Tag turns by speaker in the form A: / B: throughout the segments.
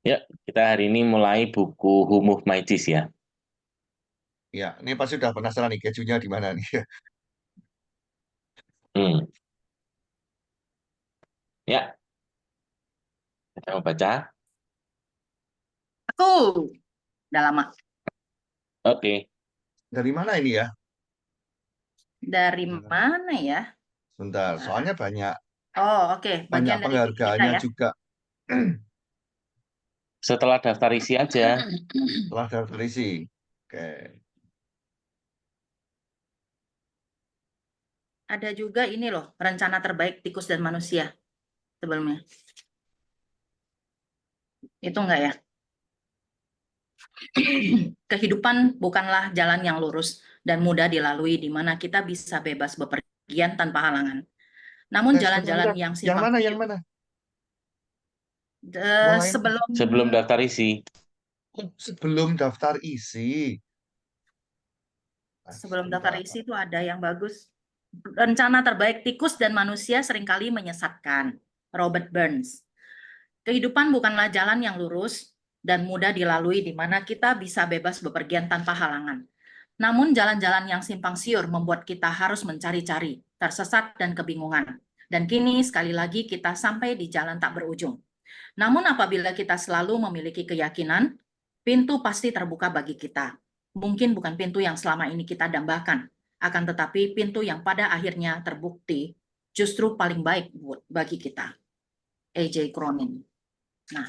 A: Ya, kita hari ini mulai buku Who Moved My Cheese ya.
B: Ya, ini pasti udah penasaran nih kejunya di mana nih.
A: Hmm. Ya, kita mau baca.
C: Aku udah lama.
A: Oke.
B: Dari mana ini ya?
C: Dari
B: Hmm,
C: mana ya?
B: Sebentar, soalnya banyak
C: Oh, oke.
B: banyak
C: Bagian dari diri kita
B: penghargaannya
C: ya.
B: juga.
A: Setelah daftar isi aja.
B: Setelah daftar isi. Oke.
C: Ada juga ini loh, rencana terbaik tikus dan manusia sebelumnya. Itu enggak ya? Kehidupan bukanlah jalan yang lurus dan mudah dilalui di mana kita bisa bebas bepergian tanpa halangan. Namun
B: Sebentar,
C: jalan-jalan
B: sebentar.
C: yang
B: Yang
C: simpang
B: mana? Yang
C: siur
B: mana? Mulai
C: sebelum
A: Sebelum daftar isi.
B: sebelum daftar isi.
C: sebelum daftar
B: Sebentar.
C: isi itu ada yang bagus. Rencana terbaik tikus dan manusia seringkali menyesatkan. Robert Burns. Kehidupan bukanlah jalan yang lurus dan mudah dilalui di mana kita bisa bebas bepergian tanpa halangan. Namun jalan-jalan yang simpang siur membuat kita harus mencari-cari, tersesat dan kebingungan. Dan kini sekali lagi kita sampai di jalan tak berujung. Namun apabila kita selalu memiliki keyakinan, pintu pasti terbuka bagi kita. Mungkin bukan pintu yang selama ini kita dambakan, akan tetapi pintu yang pada akhirnya terbukti justru paling baik bagi kita. A.J. Cronin. Nah,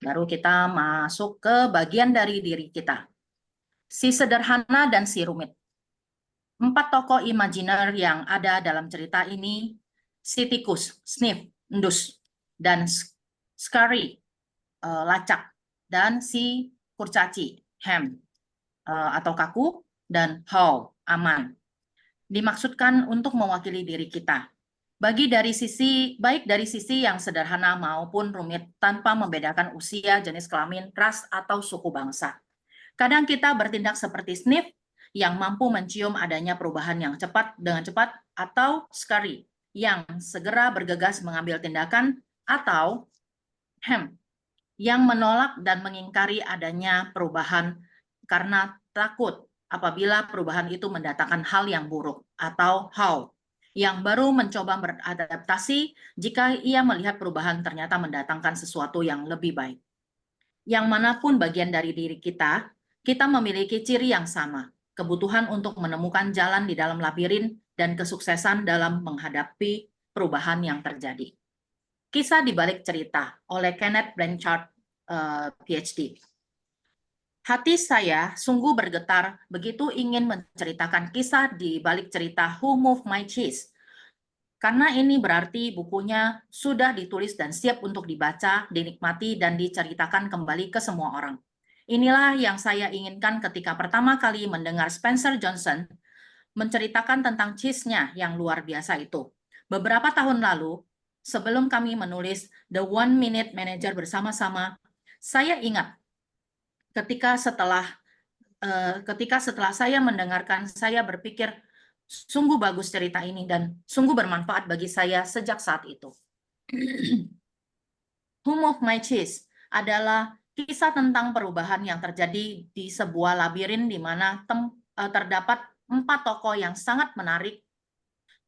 C: baru kita masuk ke bagian dari diri kita. Si sederhana dan si rumit. 4 tokoh imajiner yang ada dalam cerita ini, si tikus, Sniff, endus, dan Scurry, lacak, dan si kurcaci, Ham, atau kaku, dan How, aman. Dimaksudkan untuk mewakili diri kita. Baik dari sisi yang sederhana maupun rumit tanpa membedakan usia, jenis kelamin, ras, atau suku bangsa. Kadang kita bertindak seperti Sniff yang mampu mencium adanya perubahan yang cepat dengan cepat, atau Scurry yang segera bergegas mengambil tindakan, atau Ham yang menolak dan mengingkari adanya perubahan karena takut apabila perubahan itu mendatangkan hal yang buruk, atau How yang baru mencoba beradaptasi jika ia melihat perubahan ternyata mendatangkan sesuatu yang lebih baik. Yang manapun bagian dari diri kita, kita memiliki ciri yang sama, kebutuhan untuk menemukan jalan di dalam labirin dan kesuksesan dalam menghadapi perubahan yang terjadi. Kisah di balik cerita oleh Kenneth Blanchard, PhD. Hati saya sungguh bergetar begitu ingin menceritakan kisah di balik cerita Who Moved My Cheese. Karena ini berarti bukunya sudah ditulis dan siap untuk dibaca, dinikmati, dan diceritakan kembali ke semua orang. Inilah yang saya inginkan ketika pertama kali mendengar Spencer Johnson menceritakan tentang cheese-nya yang luar biasa itu. Beberapa tahun lalu, sebelum kami menulis The One Minute Manager bersama-sama, saya ingat ketika setelah saya mendengarkan, saya berpikir, sungguh bagus cerita ini dan sungguh bermanfaat bagi saya sejak saat itu. Who Moved My Cheese adalah kisah tentang perubahan yang terjadi di sebuah labirin di mana terdapat 4 tokoh yang sangat menarik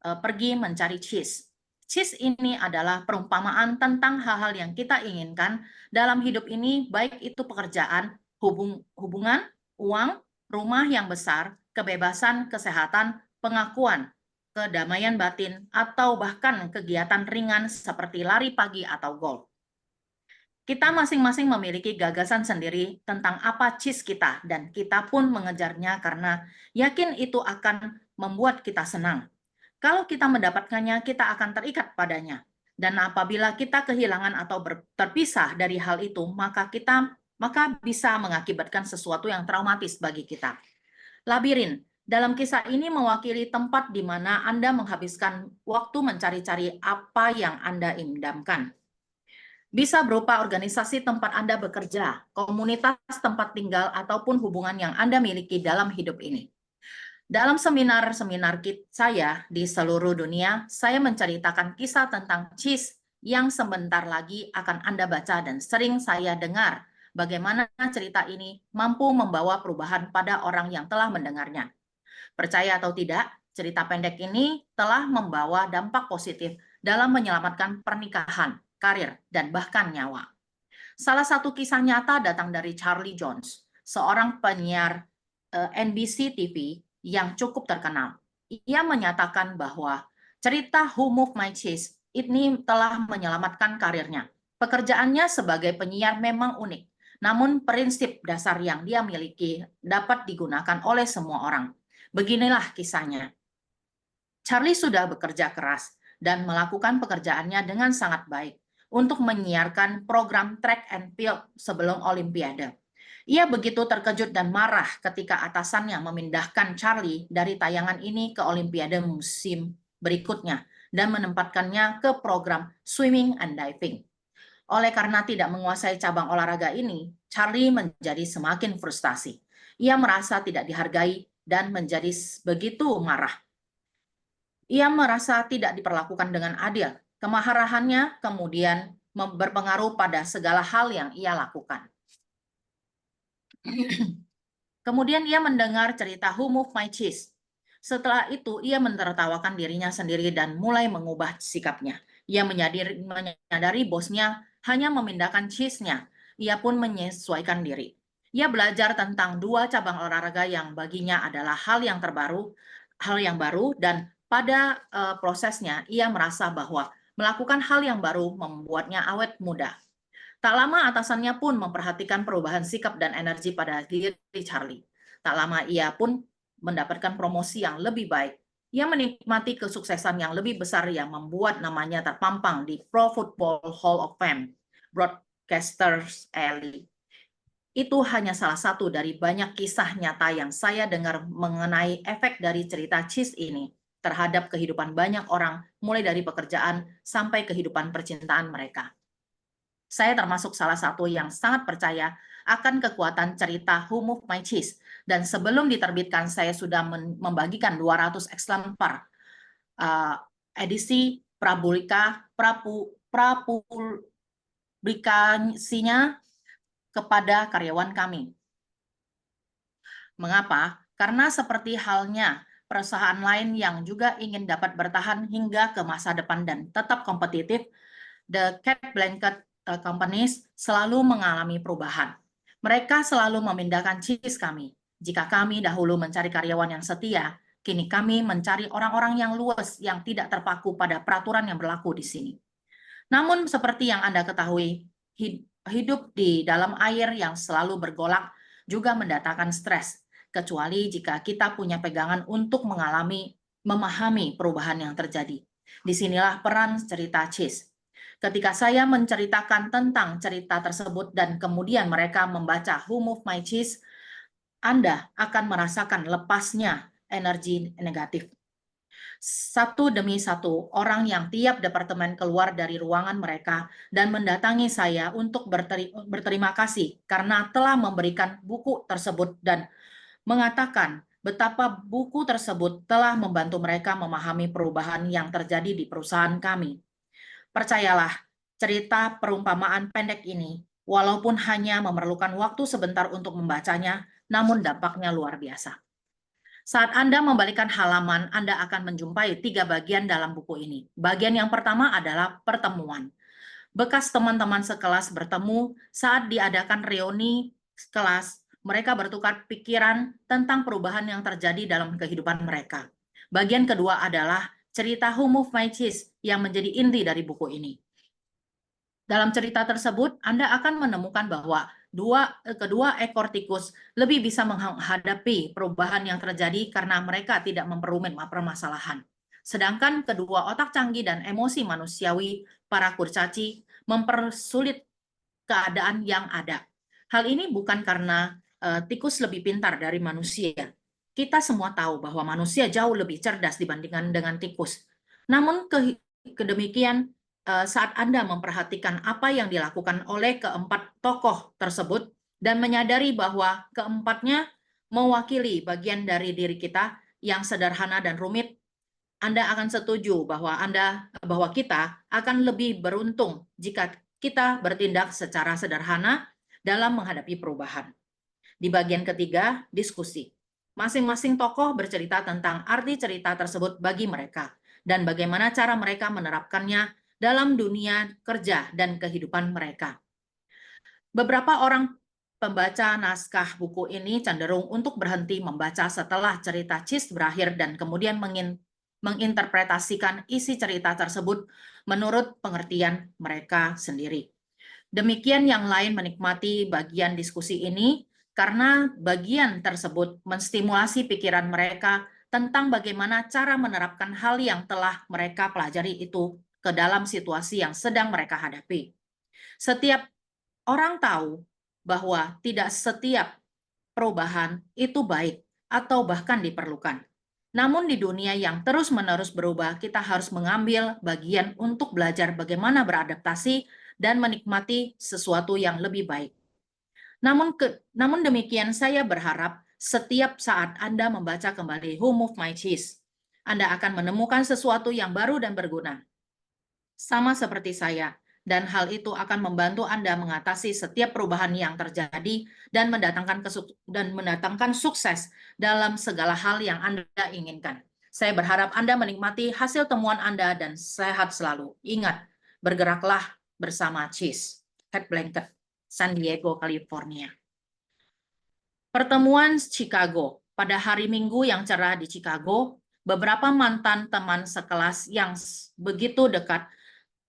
C: pergi mencari cheese. Cheese ini adalah perumpamaan tentang hal-hal yang kita inginkan dalam hidup ini, baik itu pekerjaan, hubungan, uang, rumah yang besar, kebebasan, kesehatan, pengakuan, kedamaian batin, atau bahkan kegiatan ringan seperti lari pagi atau golf. Kita masing-masing memiliki gagasan sendiri tentang apa cheese kita, dan kita pun mengejarnya karena yakin itu akan membuat kita senang. Kalau kita mendapatkannya, kita akan terikat padanya. Dan apabila kita kehilangan atau terpisah dari hal itu, maka bisa mengakibatkan sesuatu yang traumatis bagi kita. Labirin dalam kisah ini mewakili tempat di mana Anda menghabiskan waktu mencari-cari apa yang Anda idamkan. Bisa berupa organisasi tempat Anda bekerja, komunitas tempat tinggal, ataupun hubungan yang Anda miliki dalam hidup ini. Dalam seminar-seminar saya di seluruh dunia, saya menceritakan kisah tentang cheese yang sebentar lagi akan Anda baca dan sering saya dengar bagaimana cerita ini mampu membawa perubahan pada orang yang telah mendengarnya. Percaya atau tidak, cerita pendek ini telah membawa dampak positif dalam menyelamatkan pernikahan, karir, dan bahkan nyawa. Salah satu kisah nyata datang dari Charlie Jones, seorang penyiar NBC TV yang cukup terkenal. Ia menyatakan bahwa cerita Who Moved My Cheese ini telah menyelamatkan karirnya. Pekerjaannya sebagai penyiar memang unik, namun prinsip dasar yang dia miliki dapat digunakan oleh semua orang. Beginilah kisahnya. Charlie sudah bekerja keras dan melakukan pekerjaannya dengan sangat baik untuk menyiarkan program track and field sebelum Olimpiade. Ia begitu terkejut dan marah ketika atasannya memindahkan Charlie dari tayangan ini ke Olimpiade musim berikutnya dan menempatkannya ke program swimming and diving. Oleh karena tidak menguasai cabang olahraga ini, Charlie menjadi semakin frustasi. Ia merasa tidak dihargai dan menjadi begitu marah. Ia merasa tidak diperlakukan dengan adil. Kemarahannya kemudian berpengaruh pada segala hal yang ia lakukan. Kemudian ia mendengar cerita Who Moved My Cheese. Setelah itu, ia menertawakan dirinya sendiri dan mulai mengubah sikapnya. Ia menyadari bosnya hanya memindahkan cheese-nya. Ia pun menyesuaikan diri. Ia belajar tentang dua cabang olahraga yang baginya adalah hal yang baru, dan pada prosesnya ia merasa bahwa melakukan hal yang baru membuatnya awet muda. Tak lama atasannya pun memperhatikan perubahan sikap dan energi pada diri Charlie. Tak lama ia pun mendapatkan promosi yang lebih baik. Ia menikmati kesuksesan yang lebih besar yang membuat namanya terpampang di Pro Football Hall of Fame, Broadcasters Alley. Itu hanya salah satu dari banyak kisah nyata yang saya dengar mengenai efek dari cerita Cheese ini terhadap kehidupan banyak orang, mulai dari pekerjaan sampai kehidupan percintaan mereka. Saya termasuk salah satu yang sangat percaya akan kekuatan cerita Who Moved My Cheese, dan sebelum diterbitkan saya sudah membagikan 200 eksemplar edisi prapublikasinya kepada karyawan kami. Mengapa? Karena seperti halnya perusahaan lain yang juga ingin dapat bertahan hingga ke masa depan dan tetap kompetitif, the Cat Blanket Companies selalu mengalami perubahan. Mereka selalu memindahkan cheese kami. Jika kami dahulu mencari karyawan yang setia, kini kami mencari orang-orang yang luas yang tidak terpaku pada peraturan yang berlaku di sini. Namun seperti yang Anda ketahui, hidup di dalam air yang selalu bergolak juga mendatangkan stres, kecuali jika kita punya pegangan untuk memahami perubahan yang terjadi. Disinilah peran cerita Cheese. Ketika saya menceritakan tentang cerita tersebut dan kemudian mereka membaca Who Moved My Cheese, Anda akan merasakan lepasnya energi negatif. Satu demi satu, orang yang tiap departemen keluar dari ruangan mereka dan mendatangi saya untuk berterima kasih karena telah memberikan buku tersebut dan mengatakan betapa buku tersebut telah membantu mereka memahami perubahan yang terjadi di perusahaan kami. Percayalah, cerita perumpamaan pendek ini, walaupun hanya memerlukan waktu sebentar untuk membacanya, namun dampaknya luar biasa. Saat Anda membalikkan halaman, Anda akan menjumpai 3 bagian dalam buku ini. Bagian yang pertama adalah pertemuan. Bekas teman-teman sekelas bertemu saat diadakan reuni kelas, mereka bertukar pikiran tentang perubahan yang terjadi dalam kehidupan mereka. Bagian kedua adalah cerita Who Moved My Cheese yang menjadi inti dari buku ini. Dalam cerita tersebut, Anda akan menemukan bahwa kedua ekor tikus lebih bisa menghadapi perubahan yang terjadi karena mereka tidak memperumit permasalahan. Sedangkan kedua otak canggih dan emosi manusiawi, para kurcaci, mempersulit keadaan yang ada. Hal ini bukan karena tikus lebih pintar dari manusia. Kita semua tahu bahwa manusia jauh lebih cerdas dibandingkan dengan tikus. Namun kedemikian, saat Anda memperhatikan apa yang dilakukan oleh keempat tokoh tersebut dan menyadari bahwa keempatnya mewakili bagian dari diri kita yang sederhana dan rumit, Anda akan setuju bahwa kita akan lebih beruntung jika kita bertindak secara sederhana dalam menghadapi perubahan. Di bagian ketiga, diskusi. Masing-masing tokoh bercerita tentang arti cerita tersebut bagi mereka dan bagaimana cara mereka menerapkannya dalam dunia kerja dan kehidupan mereka. Beberapa orang pembaca naskah buku ini cenderung untuk berhenti membaca setelah cerita Cheese berakhir dan kemudian menginterpretasikan isi cerita tersebut menurut pengertian mereka sendiri. Demikian yang lain menikmati bagian diskusi ini karena bagian tersebut menstimulasi pikiran mereka tentang bagaimana cara menerapkan hal yang telah mereka pelajari itu ke dalam situasi yang sedang mereka hadapi. Setiap orang tahu bahwa tidak setiap perubahan itu baik atau bahkan diperlukan. Namun di dunia yang terus-menerus berubah, kita harus mengambil bagian untuk belajar bagaimana beradaptasi dan menikmati sesuatu yang lebih baik. Namun demikian, saya berharap setiap saat Anda membaca kembali Who Moved My Cheese, Anda akan menemukan sesuatu yang baru dan berguna. Sama seperti saya, dan hal itu akan membantu Anda mengatasi setiap perubahan yang terjadi dan mendatangkan sukses dalam segala hal yang Anda inginkan. Saya berharap Anda menikmati hasil temuan Anda dan sehat selalu. Ingat, bergeraklah bersama Cheese. Cat Blanket, San Diego, California. Pertemuan Chicago. Pada hari Minggu yang cerah di Chicago, beberapa mantan teman sekelas yang begitu dekat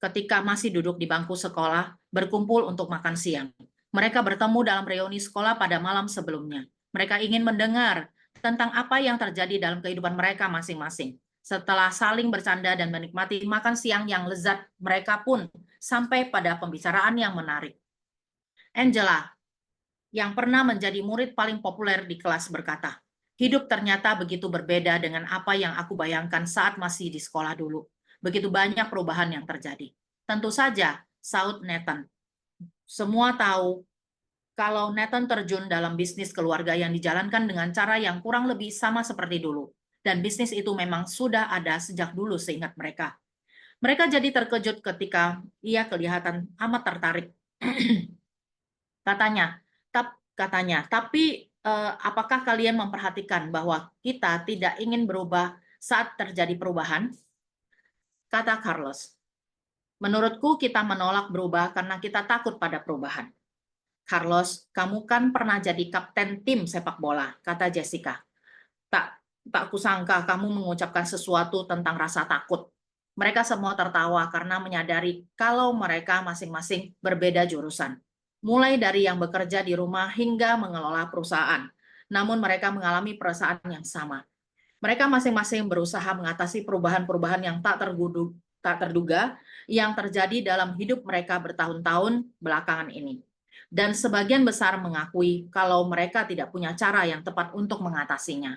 C: ketika masih duduk di bangku sekolah, berkumpul untuk makan siang. Mereka bertemu dalam reuni sekolah pada malam sebelumnya. Mereka ingin mendengar tentang apa yang terjadi dalam kehidupan mereka masing-masing. Setelah saling bercanda dan menikmati makan siang yang lezat, mereka pun sampai pada pembicaraan yang menarik. Angela, yang pernah menjadi murid paling populer di kelas, berkata, "Hidup ternyata begitu berbeda dengan apa yang aku bayangkan saat masih di sekolah dulu. Begitu banyak perubahan yang terjadi." Tentu saja, saud Nathan. Semua tahu kalau Nathan terjun dalam bisnis keluarga yang dijalankan dengan cara yang kurang lebih sama seperti dulu. Dan bisnis itu memang sudah ada sejak dulu seingat mereka. Mereka jadi terkejut ketika ia kelihatan amat tertarik. Katanya, tapi apakah kalian memperhatikan bahwa kita tidak ingin berubah saat terjadi perubahan? Kata Carlos. Menurutku kita menolak berubah karena kita takut pada perubahan. Carlos, kamu kan pernah jadi kapten tim sepak bola, kata Jessica. Tak kusangka kamu mengucapkan sesuatu tentang rasa takut. Mereka semua tertawa karena menyadari kalau mereka masing-masing berbeda jurusan. Mulai dari yang bekerja di rumah hingga mengelola perusahaan. Namun mereka mengalami perasaan yang sama. Mereka masing-masing berusaha mengatasi perubahan-perubahan yang tak terduga yang terjadi dalam hidup mereka bertahun-tahun belakangan ini. Dan sebagian besar mengakui kalau mereka tidak punya cara yang tepat untuk mengatasinya.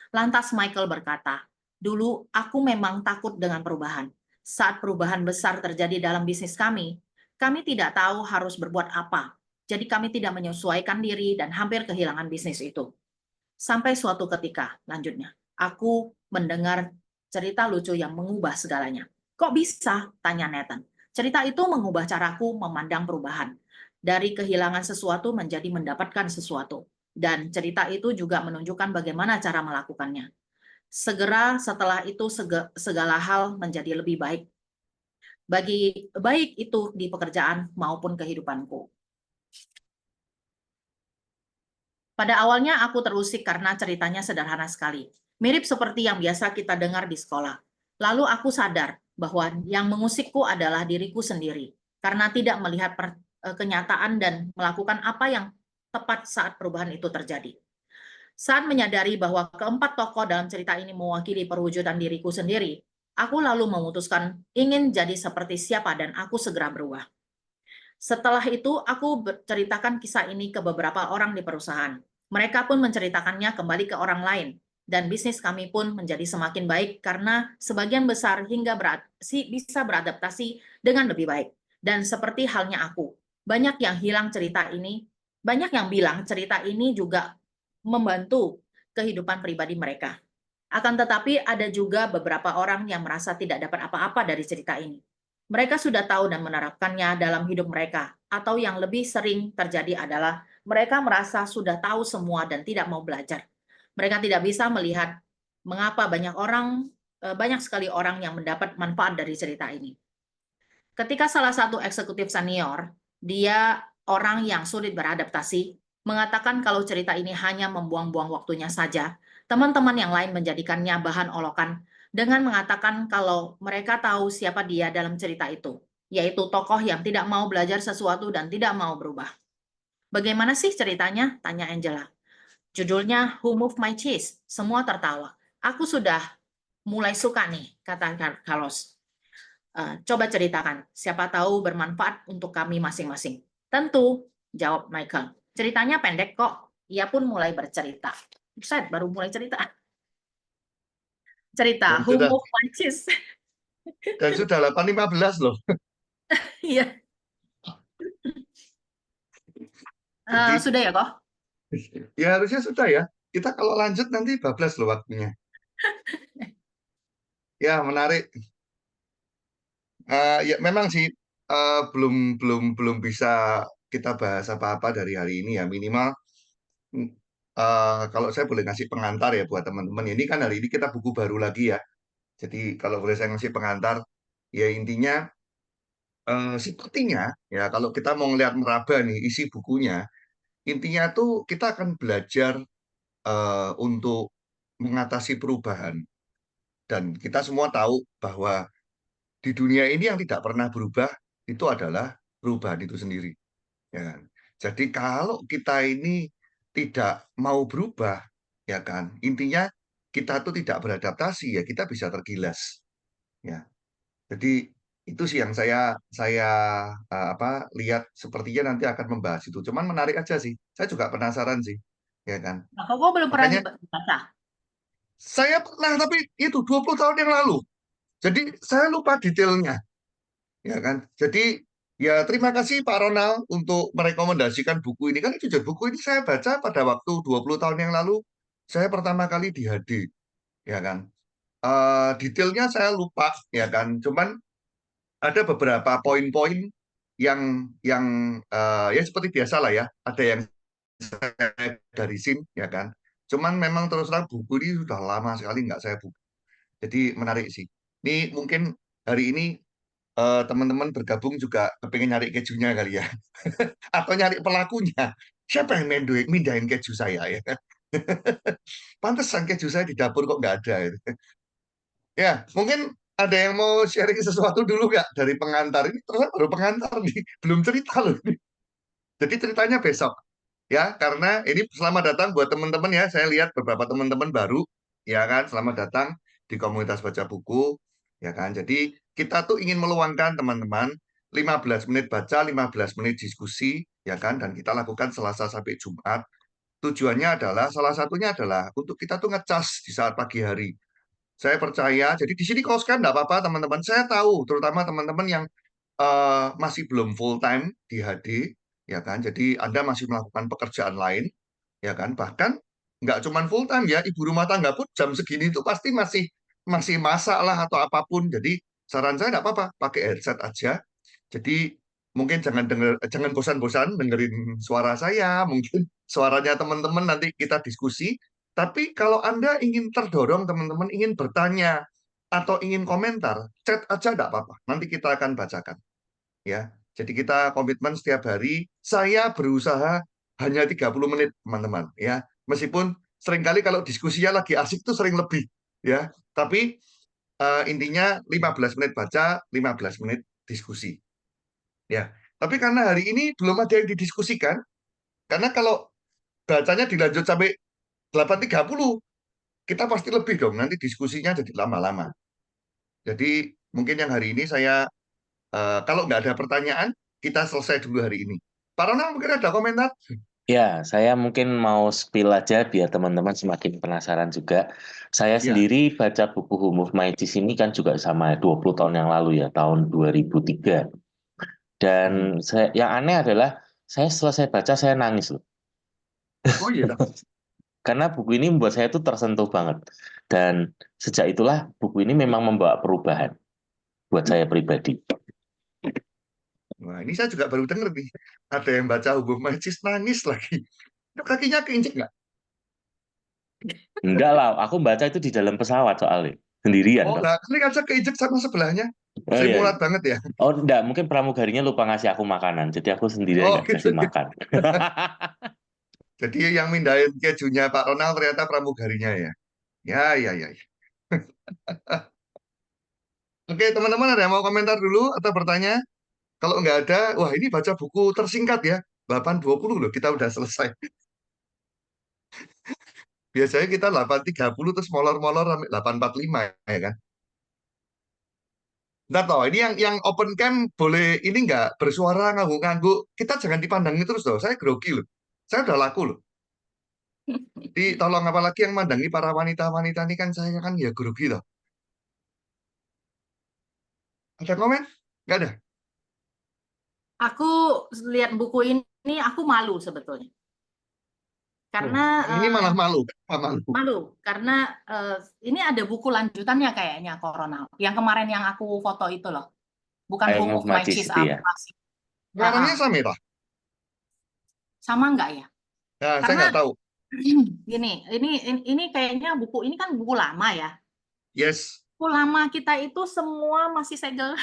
C: Lantas Michael berkata, "Dulu aku memang takut dengan perubahan. Saat perubahan besar terjadi dalam bisnis kami tidak tahu harus berbuat apa. Jadi kami tidak menyesuaikan diri dan hampir kehilangan bisnis itu. Sampai suatu ketika," lanjutnya, "aku mendengar cerita lucu yang mengubah segalanya." "Kok bisa?" tanya Nathan. "Cerita itu mengubah caraku memandang perubahan. Dari kehilangan sesuatu menjadi mendapatkan sesuatu. Dan cerita itu juga menunjukkan bagaimana cara melakukannya. Segera setelah itu segala hal menjadi lebih baik. Baik itu di pekerjaan maupun kehidupanku." Pada awalnya aku terusik karena ceritanya sederhana sekali. Mirip seperti yang biasa kita dengar di sekolah. Lalu aku sadar bahwa yang mengusikku adalah diriku sendiri, karena tidak melihat kenyataan dan melakukan apa yang tepat saat perubahan itu terjadi. Saat menyadari bahwa keempat tokoh dalam cerita ini mewakili perwujudan diriku sendiri, aku lalu memutuskan ingin jadi seperti siapa dan aku segera berubah. Setelah itu, aku ceritakan kisah ini ke beberapa orang di perusahaan. Mereka pun menceritakannya kembali ke orang lain, dan bisnis kami pun menjadi semakin baik karena sebagian besar hingga bisa beradaptasi dengan lebih baik. Dan seperti halnya aku, banyak yang bilang cerita ini juga membantu kehidupan pribadi mereka. Akan tetapi ada juga beberapa orang yang merasa tidak dapat apa-apa dari cerita ini. Mereka sudah tahu dan menerapkannya dalam hidup mereka, atau yang lebih sering terjadi adalah mereka merasa sudah tahu semua dan tidak mau belajar. Mereka tidak bisa melihat mengapa banyak sekali orang yang mendapat manfaat dari cerita ini. Ketika salah satu eksekutif senior, dia orang yang sulit beradaptasi, mengatakan kalau cerita ini hanya membuang-buang waktunya saja, teman-teman yang lain menjadikannya bahan olokan dengan mengatakan kalau mereka tahu siapa dia dalam cerita itu, yaitu tokoh yang tidak mau belajar sesuatu dan tidak mau berubah. Bagaimana sih ceritanya? Tanya Angela. Judulnya Who Moved My Cheese? Semua tertawa. Aku sudah mulai suka nih, kata Carlos. Coba ceritakan, siapa tahu bermanfaat untuk kami masing-masing. Tentu, jawab Michael. Ceritanya pendek kok. Ia pun mulai bercerita. Buset, baru mulai cerita. Cerita,
B: Dan
C: Who
B: sudah
C: Moved My Cheese?
B: dan sudah 8.15 loh.
C: Iya,
B: Jadi
C: sudah ya kok?
B: ya harusnya sudah ya. Kita kalau lanjut nanti bablas loh waktunya. Ya, menarik. Ya memang sih belum belum belum bisa kita bahas apa-apa dari hari ini ya. Minimal kalau saya boleh ngasih pengantar ya buat teman-teman. Ini kan hari ini kita buku baru lagi ya. Jadi kalau boleh saya ngasih pengantar, ya intinya sepertinya ya kalau kita mau ngelihat meraba nih isi bukunya, intinya tuh kita akan belajar untuk mengatasi perubahan. Dan kita semua tahu bahwa di dunia ini yang tidak pernah berubah itu adalah perubahan itu sendiri. Ya kan? Jadi kalau kita ini tidak mau berubah, ya kan, intinya kita tuh tidak beradaptasi ya kita bisa tergilas. Ya, jadi itu sih yang saya lihat sepertinya nanti akan membahas itu. Cuman menarik aja sih. Saya juga penasaran sih, ya kan.
C: Nah, kok belum pernah
B: Makanya
C: dibaca?
B: saya pernah tapi itu 20 tahun yang lalu. Jadi saya lupa detailnya, ya kan. Jadi ya terima kasih Pak Ronald untuk merekomendasikan buku ini. Kan jujur buku ini saya baca pada waktu 20 tahun yang lalu. Saya pertama kali di HD, ya kan. Detailnya saya lupa, ya kan. Cuman ada beberapa poin-poin yang ya seperti biasa lah ya. Ada yang saya garisin, ya kan. Cuman memang terus terang buku ini sudah lama sekali nggak saya buka. Jadi menarik sih. Ini mungkin hari ini teman-teman bergabung juga kepengen nyari kejunya kali ya. Atau nyari pelakunya. Siapa yang mindahin keju saya ya? Pantesan keju saya di dapur kok nggak ada. Gitu. Ya, mungkin ada yang mau sharing sesuatu dulu nggak dari pengantar ini? Terus baru pengantar nih, belum cerita loh. Jadi ceritanya besok ya, karena ini selamat datang buat teman-teman ya. Saya lihat beberapa teman-teman baru, ya kan, selamat datang di komunitas baca buku, ya kan. Jadi kita tuh ingin meluangkan teman-teman 15 menit baca, 15 menit diskusi, ya kan, dan kita lakukan Selasa sampai Jumat. Tujuannya adalah, salah satunya adalah untuk kita tuh ngecas di saat pagi hari. Saya percaya, jadi di sini kalau sekarang nggak apa-apa teman-teman. Saya tahu, terutama teman-teman yang masih belum full time di HD, ya kan. Jadi Anda masih melakukan pekerjaan lain, ya kan. Bahkan nggak cuma full time ya, ibu rumah tangga pun jam segini itu pasti masih masih masak lah atau apapun. Jadi saran saya nggak apa-apa, pakai headset aja. Jadi mungkin jangan bosan-bosan dengerin suara saya, mungkin suaranya teman-teman nanti kita diskusi. Tapi kalau Anda ingin terdorong, teman-teman ingin bertanya atau ingin komentar, chat aja enggak apa-apa. Nanti kita akan bacakan. Ya. Jadi kita komitmen setiap hari. Saya berusaha hanya 30 menit, teman-teman. Ya. Meskipun seringkali kalau diskusinya lagi asik itu sering lebih. Ya. Tapi intinya 15 menit baca, 15 menit diskusi. Ya. Tapi karena hari ini belum ada yang didiskusikan, karena kalau bacanya dilanjut sampai 8.30, kita pasti lebih dong, nanti diskusinya jadi lama-lama. Jadi mungkin yang hari ini saya, kalau nggak ada pertanyaan, kita selesai dulu hari ini. Pak Ronald mungkin ada komentar?
A: Ya, saya mungkin mau spill aja biar teman-teman semakin penasaran juga. Saya
B: Ya,
A: sendiri baca buku Who Moved My Cheese ini kan juga sama 20 tahun yang lalu ya, tahun 2003. Dan yang aneh adalah saya selesai baca saya nangis loh.
B: oh iya.
A: Karena buku ini membuat saya tuh tersentuh banget. Dan sejak itulah buku ini memang membawa perubahan buat saya pribadi.
B: Wah, ini saya juga baru dengar nih. Ada yang baca Hubung Majis nangis lagi. Itu kakinya keinjek nggak?
A: Enggak lah, aku baca itu di dalam pesawat soalnya. Sendirian
B: Oh,
A: toh.
B: nggak. Ini kan saya keinjek sama sebelahnya.
A: Oh
B: Saya
A: iya.
B: mulat banget ya.
A: Oh enggak, mungkin pramugarinya lupa ngasih aku makanan. Jadi aku sendirian
B: Oh,
A: nggak
B: gitu.
A: kasih makan.
B: Jadi yang mindahin kejunya Pak Ronald ternyata pramugarinya ya. Ya, ya, ya. Ya. Oke, teman-teman ada yang mau komentar dulu atau bertanya? Kalau nggak ada, wah ini baca buku tersingkat ya. 8.20 loh, kita udah selesai. Biasanya kita 8.30 terus molor-molor sampai 8.45 ya kan. Ntar toh, ini yang open cam boleh ini nggak bersuara ngangguk-ngangguk. Kita jangan dipandangi terus loh. Saya grogi loh. Saya udah laku loh. Jadi tolong apalagi yang mandangi para wanita-wanita ini kan saya kan ya grogi loh. Ada komen? Nggak ada.
C: Aku lihat buku ini aku malu sebetulnya.
B: Oh,
C: Karena
B: ini malah malu. Kenapa malu?
C: malu karena ini ada buku lanjutannya kayaknya Corona. Yang kemarin yang aku foto itu loh. Bukan
A: I
C: Home
A: Move
C: of My
A: Majis
C: Cheese
A: itu ya.
C: apa sih? Ah, ah.
B: Warnanya sama ya?
C: Sama nggak ya?
B: Nah, saya
C: Karena
B: nggak tahu.
C: gini, ini kayaknya buku ini kan buku lama ya.
B: Yes.
C: Buku lama kita itu semua masih segel.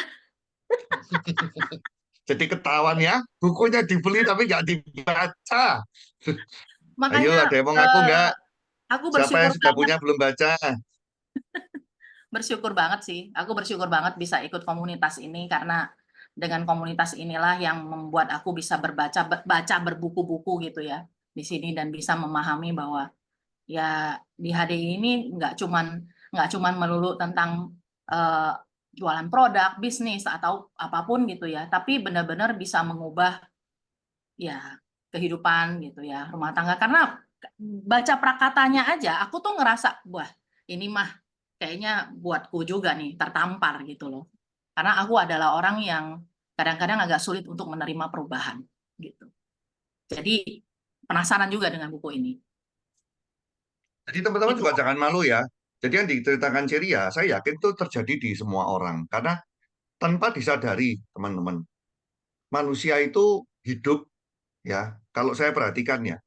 B: Jadi ketahuan ya, bukunya dibeli tapi nggak dibaca. Ayo,
C: Makanya
B: ada yang mau ngaku nggak?
C: aku
B: Siapa
C: bersyukur
B: yang sudah
C: banget,
B: punya belum baca?
C: bersyukur banget sih. Aku bersyukur banget bisa ikut komunitas ini karena dengan komunitas inilah yang membuat aku bisa baca berbuku-buku gitu ya di sini dan bisa memahami bahwa ya di HDI ini nggak cuman melulu tentang eh, jualan produk, bisnis atau apapun gitu ya, tapi benar-benar bisa mengubah ya kehidupan gitu ya, rumah tangga. Karena baca prakatanya aja, aku tuh ngerasa, wah ini mah kayaknya buatku juga nih, tertampar gitu loh. Karena aku adalah orang yang kadang-kadang agak sulit untuk menerima perubahan gitu. Jadi penasaran juga dengan buku ini.
B: Jadi teman-teman
C: Itu.
B: juga jangan malu ya. Jadi yang diceritakan Ceria, saya yakin itu terjadi di semua orang. Karena tanpa disadari, teman-teman, manusia itu hidup ya. Kalau saya perhatikan ya,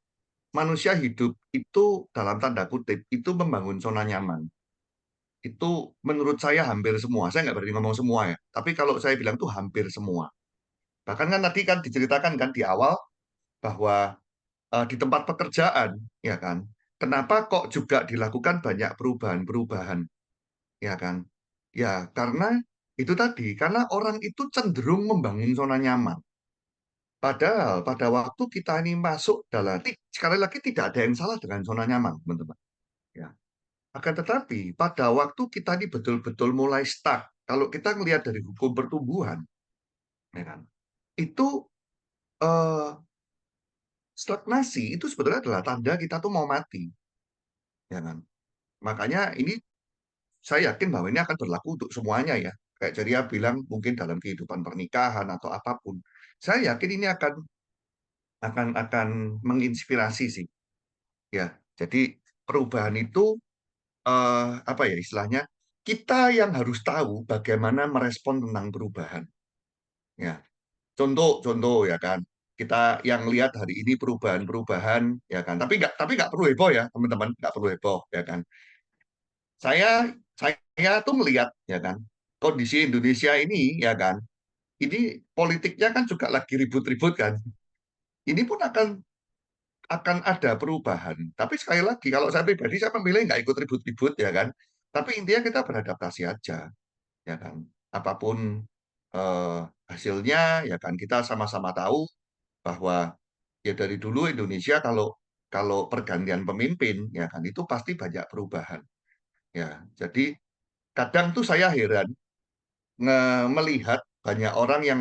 B: manusia hidup itu dalam tanda kutip itu membangun zona nyaman. Itu menurut saya hampir semua. Saya nggak berani ngomong semua ya. Tapi kalau saya bilang tuh hampir semua. Bahkan kan tadi kan diceritakan kan di awal bahwa di tempat pekerjaan, ya kan, kenapa kok juga dilakukan banyak perubahan-perubahan, ya kan? Ya, karena itu tadi, karena orang itu cenderung membangun zona nyaman. Padahal pada waktu kita ini masuk dalam, sekali lagi tidak ada yang salah dengan zona nyaman, teman-teman. Ya. Akan tetapi, pada waktu kita ini betul-betul mulai stuck, kalau kita melihat dari hukum pertumbuhan, ya kan, itu eh, stagnasi itu sebenarnya adalah tanda kita tuh mau mati, ya kan? Makanya ini saya yakin bahwa ini akan berlaku untuk semuanya ya. Kayak Ceria bilang mungkin dalam kehidupan pernikahan atau apapun. Saya yakin ini akan menginspirasi sih. Ya, jadi perubahan itu apa ya istilahnya? Kita yang harus tahu bagaimana merespon tentang perubahan. Ya, contoh ya kan. Kita yang lihat hari ini perubahan-perubahan ya kan. Tapi nggak perlu heboh ya teman-teman, nggak perlu heboh ya kan. Saya tuh melihat ya kan kondisi Indonesia ini ya kan ini politiknya kan juga lagi ribut-ribut kan ini pun akan ada perubahan tapi sekali lagi kalau saya pribadi saya memilih nggak ikut ribut-ribut ya kan tapi intinya kita beradaptasi aja ya kan apapun eh, hasilnya ya kan kita sama-sama tahu bahwa ya dari dulu Indonesia kalau kalau pergantian pemimpin ya kan itu pasti banyak perubahan ya jadi kadang tuh saya heran melihat banyak orang yang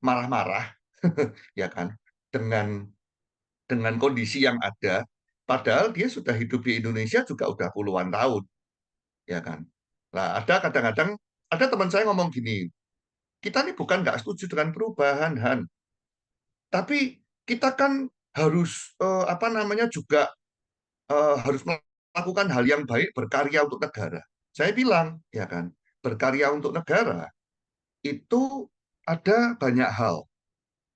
B: marah-marah ya kan dengan kondisi yang ada padahal dia sudah hidup di Indonesia juga udah puluhan tahun ya kan lah ada kadang-kadang ada teman saya ngomong gini kita nih bukan nggak setuju dengan perubahan Han tapi kita kan harus apa namanya juga harus melakukan hal yang baik, berkarya untuk negara. Saya bilang, ya kan, berkarya untuk negara itu ada banyak hal.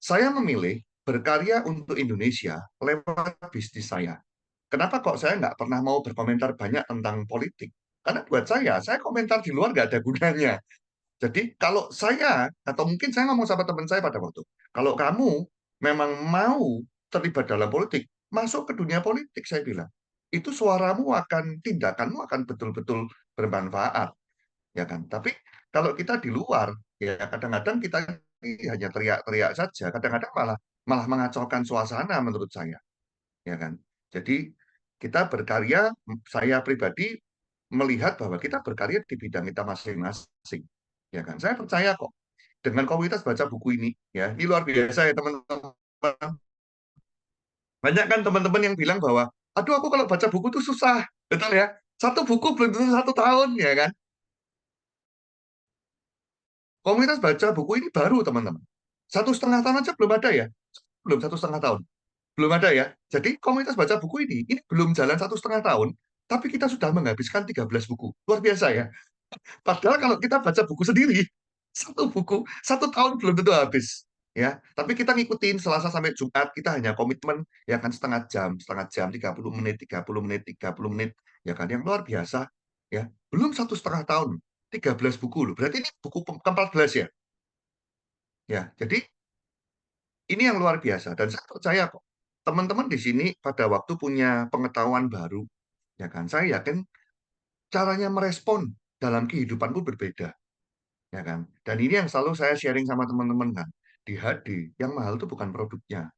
B: Saya memilih berkarya untuk Indonesia lewat bisnis saya. Kenapa kok saya nggak pernah mau berkomentar banyak tentang politik? Karena buat saya komentar di luar nggak ada gunanya. Jadi kalau saya, atau mungkin saya ngomong sama teman saya pada waktu, kalau kamu memang mau terlibat dalam politik, masuk ke dunia politik, saya bilang. Itu suaramu akan, tindakanmu akan betul-betul bermanfaat, ya kan? Tapi kalau kita di luar, ya kadang-kadang kita ini hanya teriak-teriak saja, kadang-kadang malah malah mengacaukan suasana menurut saya, ya kan? Jadi kita berkarya, saya pribadi melihat bahwa kita berkarya di bidang kita masing-masing, ya kan? Saya percaya kok dengan komunitas baca buku ini luar biasa ya teman-teman. Banyak kan teman-teman yang bilang bahwa, aduh aku kalau baca buku tuh susah, betul ya? Satu buku belum tentu 1 tahun, ya kan? Komunitas baca buku ini baru teman-teman. 1,5 tahun aja belum ada ya? Belum 1,5 tahun. Belum ada ya. Jadi komunitas baca buku ini belum jalan 1,5 tahun, tapi kita sudah menghabiskan 13 buku. Luar biasa ya. Padahal kalau kita baca buku sendiri, satu buku, 1 tahun belum tentu habis. Ya, tapi kita ngikutin Selasa sampai Jumat, kita hanya komitmen ya kan setengah jam, 30 menit, 30 menit, 30 menit, ya kan yang luar biasa. Ya, belum 1,5 tahun, 13 buku loh. Berarti ini buku ke-14 ya. Ya, jadi ini yang luar biasa dan saya percaya kok teman-teman di sini pada waktu punya pengetahuan baru, ya kan? Saya yakin caranya merespon dalam kehidupan pun berbeda, ya kan? Dan ini yang selalu saya sharing sama teman-teman kan. Di HD, yang mahal itu bukan produknya.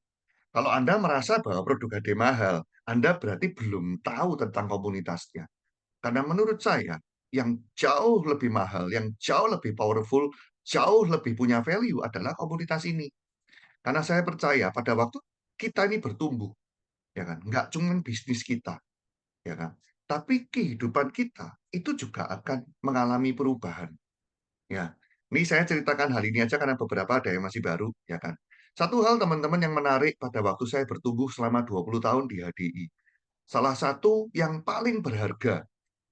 B: Kalau Anda merasa bahwa produk HD mahal, Anda berarti belum tahu tentang komunitasnya. Karena menurut saya, yang jauh lebih mahal, yang jauh lebih powerful, jauh lebih punya value adalah komunitas ini. Karena saya percaya pada waktu kita ini bertumbuh, ya kan, nggak cuma bisnis kita, ya kan, tapi kehidupan kita itu juga akan mengalami perubahan. Ya, ini saya ceritakan hal ini aja karena beberapa ada yang masih baru, ya kan. Satu hal teman-teman yang menarik pada waktu saya bertumbuh selama 20 tahun di HDI. Salah satu yang paling berharga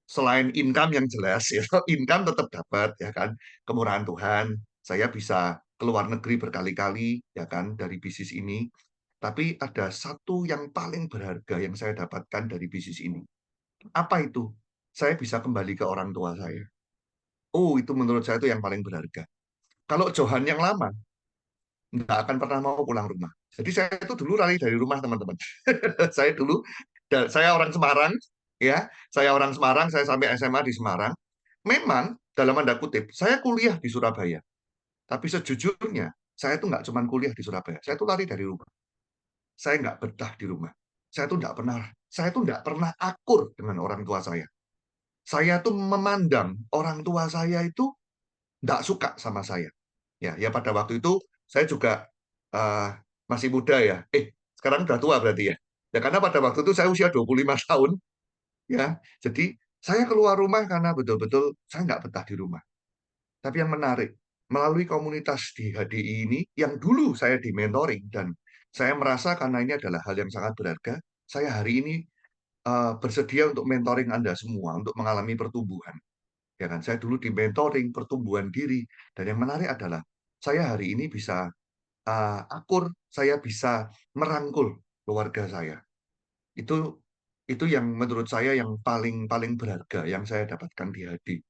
B: selain income yang jelas ya, income tetap dapat ya kan, kemurahan Tuhan, saya bisa keluar negeri berkali-kali ya kan dari bisnis ini. Tapi ada satu yang paling berharga yang saya dapatkan dari bisnis ini. Apa itu? Saya bisa kembali ke orang tua saya. Oh, itu menurut saya itu yang paling berharga. Kalau Johan yang lama, nggak akan pernah mau pulang rumah. Jadi saya itu dulu lari dari rumah teman-teman. Saya dulu, saya orang Semarang, ya, saya orang Semarang, saya sampai SMA di Semarang. Memang dalam tanda kutip, saya kuliah di Surabaya. Tapi sejujurnya, saya tuh nggak cuma kuliah di Surabaya. Saya tuh lari dari rumah. Saya nggak betah di rumah. Saya tuh nggak pernah akur dengan orang tua saya. Saya tuh memandang orang tua saya itu nggak suka sama saya. Ya pada waktu itu saya juga eh, masih muda ya. Sekarang udah tua berarti ya. Ya karena pada waktu itu saya usia 25 tahun. Ya, jadi saya keluar rumah karena betul-betul saya nggak betah di rumah. Tapi yang menarik, melalui komunitas di HDI ini, yang dulu saya di mentoring, dan saya merasa karena ini adalah hal yang sangat berharga, saya hari ini bersedia untuk mentoring Anda semua, untuk mengalami pertumbuhan. Ya kan, saya dulu di mentoring pertumbuhan diri, dan yang menarik adalah saya hari ini bisa akur, saya bisa merangkul keluarga saya. Itu yang menurut saya yang paling paling berharga yang saya dapatkan di HDI.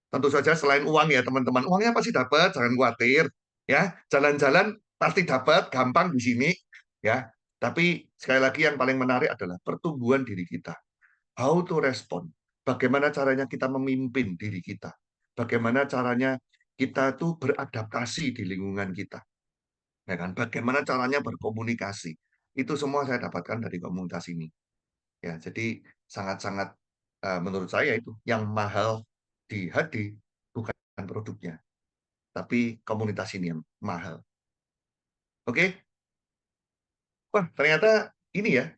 B: Tentu saja selain uang ya teman-teman, uangnya pasti dapat, jangan khawatir. Ya, jalan-jalan pasti dapat, gampang di sini. Ya, tapi sekali lagi yang paling menarik adalah pertumbuhan diri kita. How to respond? Bagaimana caranya kita memimpin diri kita? Bagaimana caranya kita tuh beradaptasi di lingkungan kita? Ya kan? Bagaimana caranya berkomunikasi? Itu semua saya dapatkan dari komunitas ini. Ya, jadi sangat-sangat menurut saya itu yang mahal di HD bukan produknya, tapi komunitas ini yang mahal. Oke, wah ternyata ini ya,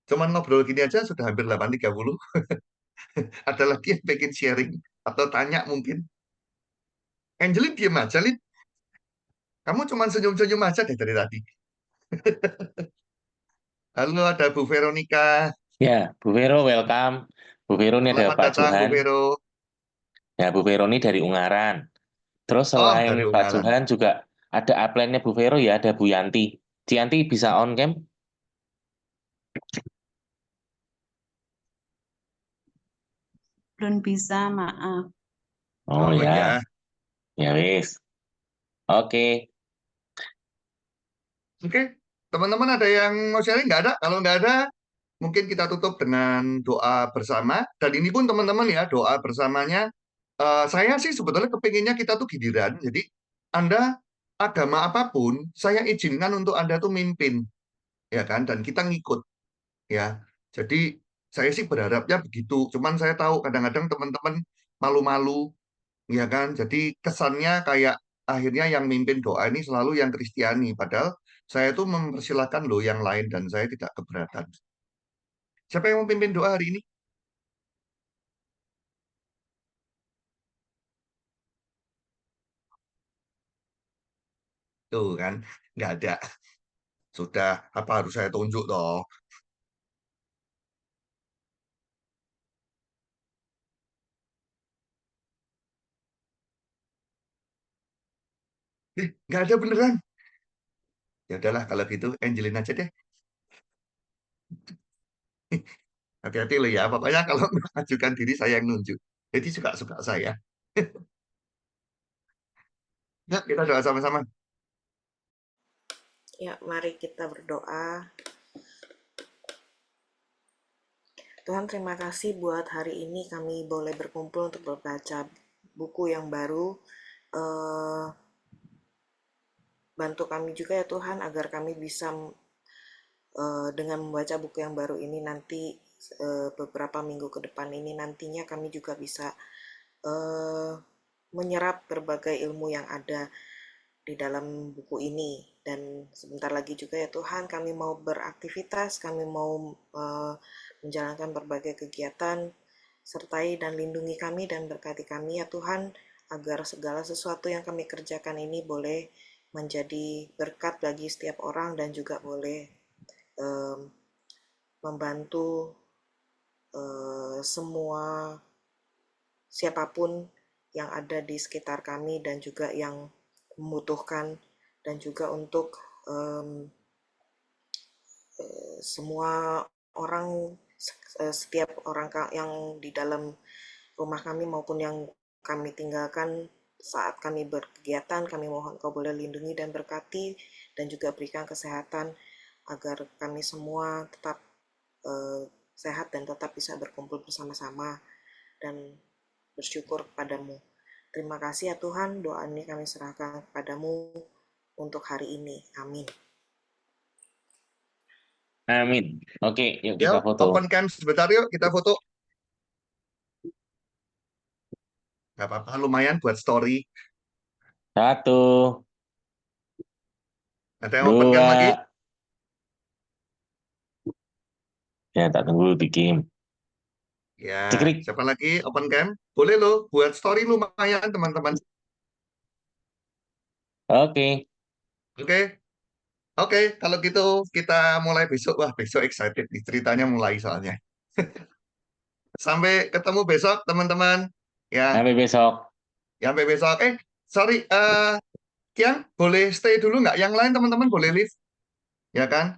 B: cuman ngobrol gini aja sudah hampir 8.30. Ada lagi yang pengen sharing atau tanya mungkin? Angelin diem aja, Lin. Kamu cuman senyum-senyum aja deh dari tadi. Halo, ada Bu Veronica.
A: Ya, Bu Vero welcome. Bu Vero ini ada
B: Selamat
A: Pak
B: datang, Bu
A: Johan.
B: Vero.
A: Ya, Bu Vero ini dari Ungaran. Terus
B: Oh,
A: selain
B: dari
A: Pak
B: Ungaran.
A: Johan juga ada upline-nya Bu Vero ya, ada Bu Yanti. Yanti bisa on cam?
D: Belum bisa, maaf.
A: Oh
B: Oh
A: ya,
B: iya.
A: ya wis. Oke.
B: Oke, teman-teman ada yang mau sharing? Nggak ada? Kalau nggak ada, mungkin kita tutup dengan doa bersama. Dan ini pun teman-teman ya, doa bersamanya. Saya sih sebetulnya kepinginnya kita tuh giliran. Jadi Anda agama apapun, saya izinkan untuk Anda tuh mimpin, ya kan? Dan kita ngikut, ya. Jadi saya sih berharapnya begitu. Cuman saya tahu kadang-kadang teman-teman malu-malu, ya kan? Jadi kesannya kayak akhirnya yang mimpin doa ini selalu yang Kristiani. Padahal saya tuh mempersilahkan loh yang lain dan saya tidak keberatan. Siapa yang mau pimpin doa hari ini? Tuh kan, nggak ada. Sudah, apa harus saya tunjuk toh? Nggak ada beneran. Ya udahlah kalau gitu Angelina aja deh. Hati-hati loh ya. Pokoknya kalau mengajukan diri saya yang nunjuk. Jadi suka-suka saya. Ya, kita doa sama-sama.
E: Ya, mari kita berdoa. Tuhan, terima kasih buat hari ini kami boleh berkumpul untuk membaca buku yang baru. Bantu kami juga ya Tuhan agar kami bisa dengan membaca buku yang baru ini nanti beberapa minggu ke depan ini nantinya kami juga bisa menyerap berbagai ilmu yang ada di dalam buku ini. Dan sebentar lagi juga ya Tuhan kami mau beraktivitas, kami mau menjalankan berbagai kegiatan, sertai dan lindungi kami dan berkati kami ya Tuhan, agar segala sesuatu yang kami kerjakan ini boleh menjadi berkat bagi setiap orang dan juga boleh membantu semua siapapun yang ada di sekitar kami dan juga yang membutuhkan, dan juga untuk semua orang, setiap orang yang di dalam rumah kami maupun yang kami tinggalkan saat kami berkegiatan. Kami mohon Kau boleh lindungi dan berkati dan juga berikan kesehatan agar kami semua tetap sehat dan tetap bisa berkumpul bersama-sama dan bersyukur kepadamu. Terima kasih ya Tuhan, doa ini kami serahkan kepadamu untuk hari ini. Amin.
A: Amin. Oke, yuk
B: Ya,
A: kita foto.
B: open cam sebentar yuk, kita foto. Nggak apa-apa, lumayan buat story.
A: 1,
B: Ada yang open cam lagi?
A: 2. Ya, tak tunggu bikin.
B: Ya,
A: Cikrik.
B: siapa lagi open cam? Boleh loh, buat story lumayan teman-teman.
A: Oke.
B: Oke, oke. Kalau gitu kita mulai besok. Wah, besok excited nih, ceritanya mulai soalnya. Sampai ketemu besok teman-teman. Ya,
A: Sampai besok.
B: sampai besok. Sorry, Kian, boleh stay dulu nggak? Yang lain teman-teman boleh leave, ya kan?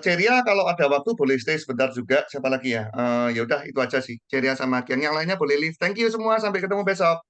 B: Ceria kalau ada waktu boleh stay sebentar juga. Siapa lagi ya? Ya udah itu aja sih. Ceria sama Kian. Yang lainnya boleh leave. Thank you semua. Sampai ketemu besok.